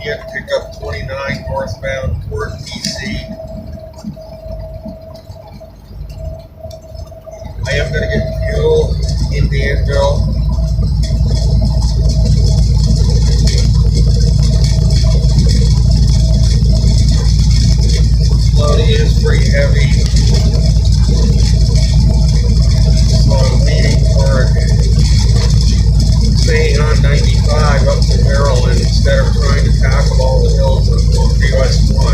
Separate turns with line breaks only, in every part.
Virginia to pick up 29 northbound toward DC. I am going to get fuel in Danville. Load is pretty heavy, so I'm leaning for staying on 95 up to Maryland instead of trying to tackle all the hills of US 1.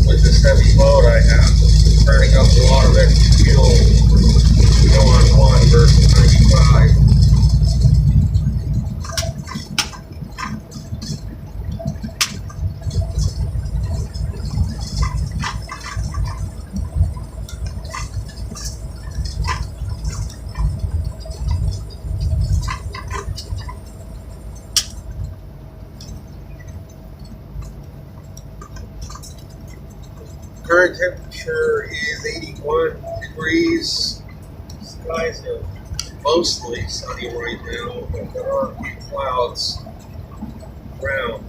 With this heavy load I have, turning up a lot of extra fuel to go on 1 versus 95. Current temperature is 81 degrees. Skies are mostly sunny right now, but there are a few clouds around.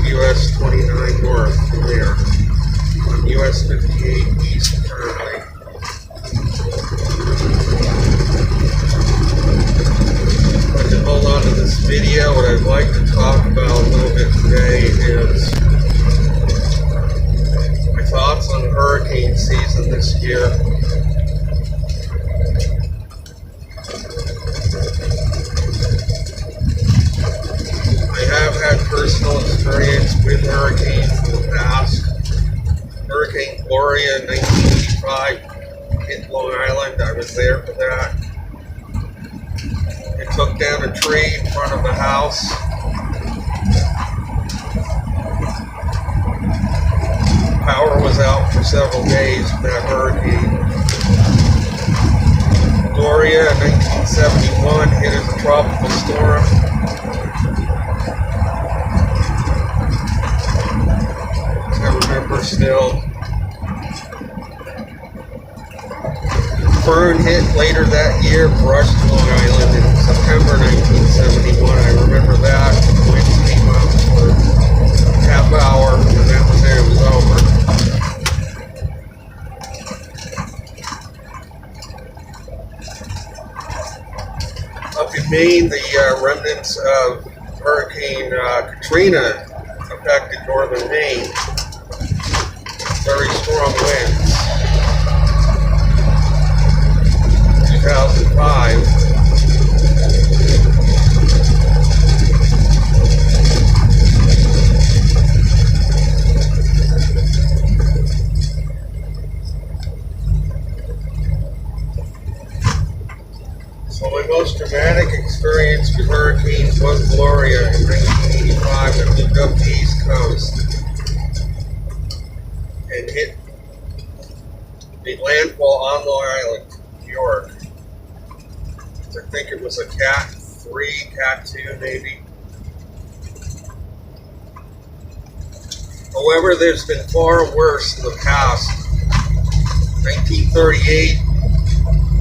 US 29 north from there, on US 58 east currently. But to hold on to this video, what I'd like to talk about a little bit today is my thoughts on hurricane season this year. Personal experience with hurricanes in the past. Hurricane Gloria in 1985 hit Long Island. I was there for that. It took down a tree in front of the house. Power was out for several days from that hurricane. Gloria in 1971 hit as a tropical storm. Still, Fern hit later that year, brushed Long Island in September 1971. I remember that. Winds came up for a half hour, and that was it. It was over. Up in Maine, the remnants of Katrina affected northern Maine. Very strong winds. 2005. So my most dramatic experience with hurricanes was Gloria in 1985 that moved up the East Coast and hit the landfall on Long Island, New York. I think it was a Cat 3, Cat 2 maybe. However, there's been far worse in the past. 1938,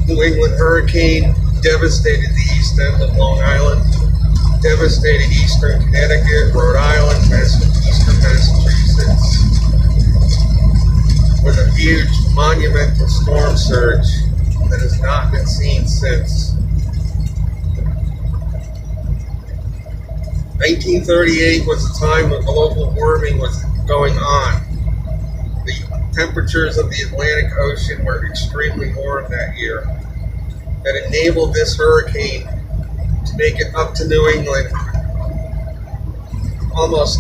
New England hurricane devastated the east end of Long Island, devastated eastern Connecticut, Rhode Island, eastern Massachusetts, with a huge monumental storm surge that has not been seen since. 1938 was a time when global warming was going on. The temperatures of the Atlantic Ocean were extremely warm that year. That enabled this hurricane to make it up to New England almost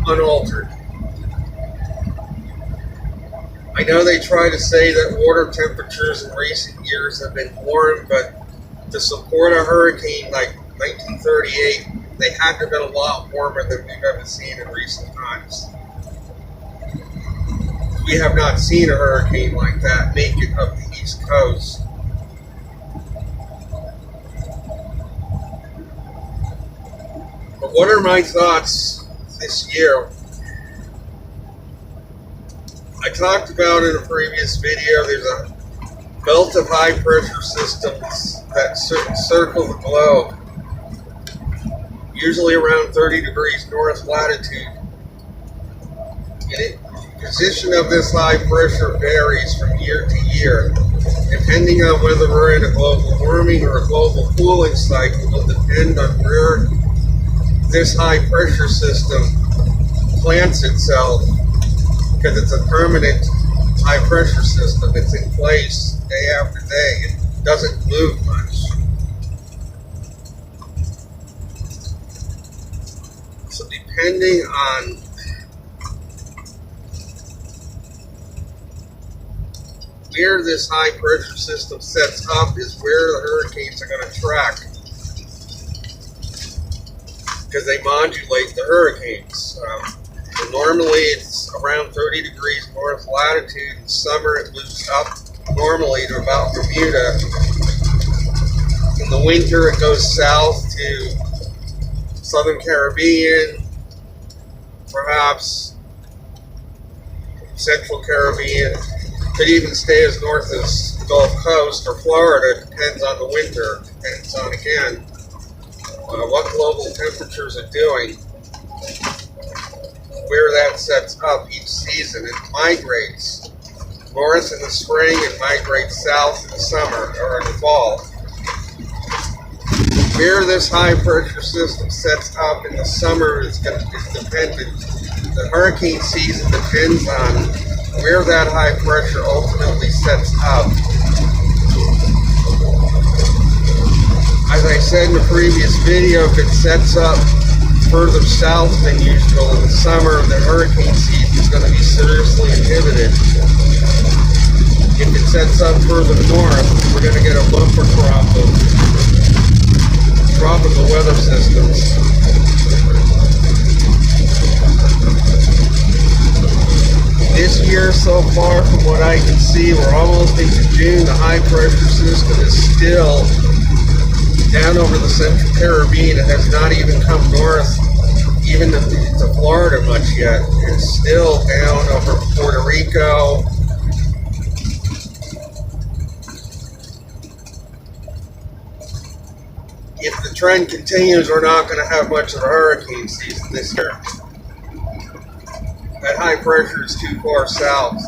unaltered. I know they try to say that water temperatures in recent years have been warm, but to support a hurricane like 1938, they had to have been a lot warmer than we've ever seen in recent times. We have not seen a hurricane like that make it up the East Coast. But what are my thoughts this year? I talked about in a previous video, there's a belt of high pressure systems that circle the globe, usually around 30 degrees north latitude. And the position of this high pressure varies from year to year. Depending on whether we're in a global warming or a global cooling cycle will depend on where this high pressure system plants itself, because it's a permanent high pressure system. It's in place day after day. It doesn't move much. So depending on where this high pressure system sets up is where the hurricanes are going to track, because they modulate the hurricanes. So normally it's around 30 degrees north latitude. In summer it moves up normally to about Bermuda. In the winter it goes south to Southern Caribbean, perhaps Central Caribbean. Could even stay as north as the Gulf Coast or Florida. Depends on the winter. Depends on, again, what global temperatures are doing, where that sets up each season. It migrates north in the spring and migrates south in the summer or in the fall. Where this high pressure system sets up in the summer is dependent. The hurricane season depends on where that high pressure ultimately sets up. As I said in the previous video, if it sets up further south than usual in the summer, the hurricane season is going to be seriously inhibited. If it sets up further north, we're going to get a bumper crop of tropical weather systems. This year so far, from what I can see, we're almost into June. The high pressure system is still down over the Central Caribbean. It has not even come north, even to Florida much yet. It's still down over Puerto Rico. If the trend continues, we're not going to have much of a hurricane season this year. That high pressure is too far south.